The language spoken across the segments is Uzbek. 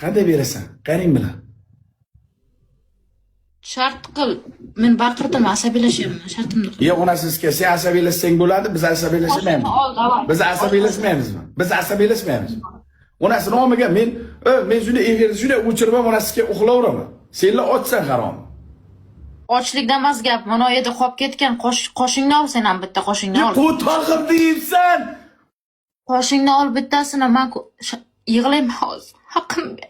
Qanday berasan? Qaring bilan. Shart qil. Men baqirdim, asabiylashyapman. Shartimni qil. Ya onasizga sen asabiylashsang bo'ladi, biz asabiylashmaymiz. Ol, davay. Biz asabiylashmaymizmi? Biz asabiylashmaymiz. Onasi nomiga men shunday efirni shunday o'chirib onasiga uxlaveraman. Senlar ochsan harom. Ochlikdan emas gap. Mana u yerda qolib ketgan qoshingni ol, sen ham bitta qoshingni ol. Qo'tog'im deyibsan. Qoshingni ol bittasini. Men yig'layman hozir. Haqqimga.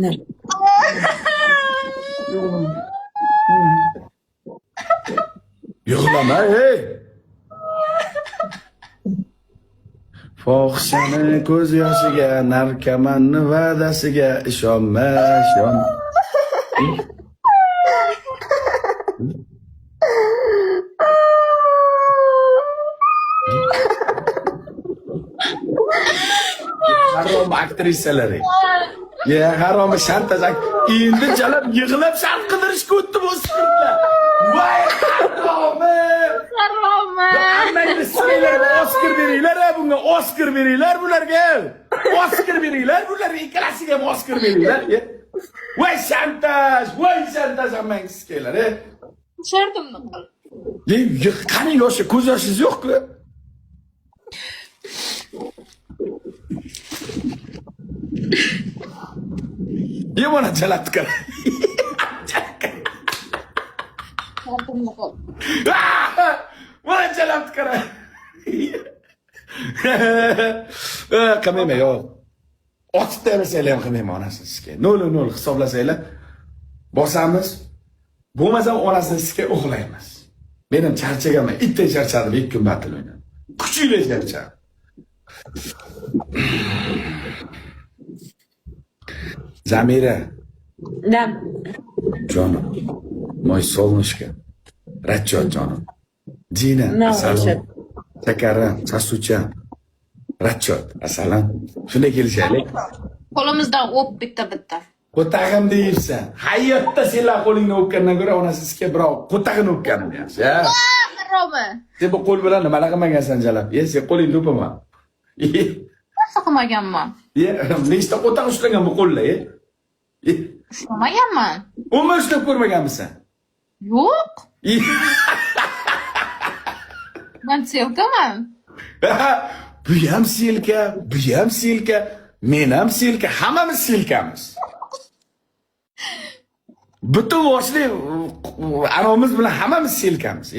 Ne? Yig'lama, hey. Fohishani ko'z yoshiga, narkomanni va'dasiga ishonma, ishon. Harom aktrisalari. Ya harom shantaj. Endi jalab yig'lab shart qidirishga o'tdi bu o'smirlar. Voy haromi! Haromi! Hammangni sizlarga Oskar beringlar, bunga Oskar beringlar bularga. Oskar beringlar bularga, ikkalasiga ham Oskar beringlar. Voy shantaj hammang sizlar, Shartimni qil. Qani yoshi, ko'z yoshingiz yo'q-ku? Yomon jalab qil. Shartimni qil. Mana jalab qil. Qilmayman yo'q. Otib berasanglar ham qilmayman onasizga. 0-0 hisoblasanglar. Bosamiz. Bo'lmasa onasizga uxlaymiz. Men ham charchaganman. Itday charchadim 2 kun batl o'ynab. Kuchli charchadim. Zamira. Да. Jonim. Moy solnishga. Ratchot jonim. Jina, No, asalam. Shakarim, sasucham. Ratchot, asalam. Shunday kelishaylik. Qo'limizdan o'p bitta. Qo'tag'im deyibsan. Hayotda senlar qo'lingni o'pgandan ko'ra onasizga birov qo'tag'ini o'pganim yaxshi, ha? Haromi! Sen bu qo'l bilan nimalar qilmagansan jalab? Sen qo'lingni o'paman. Nima qilmaganman? Nechta qo'taq ushlangan bu qo'llar, Ushlamaganman. Umuman ushlab ko'rmaganmisan? Yo'q. Men selkaman. Bu ham silka, men ham silka, hammamiz silkamiz. Butun boshli anomiz bilan hammamiz silkamiz,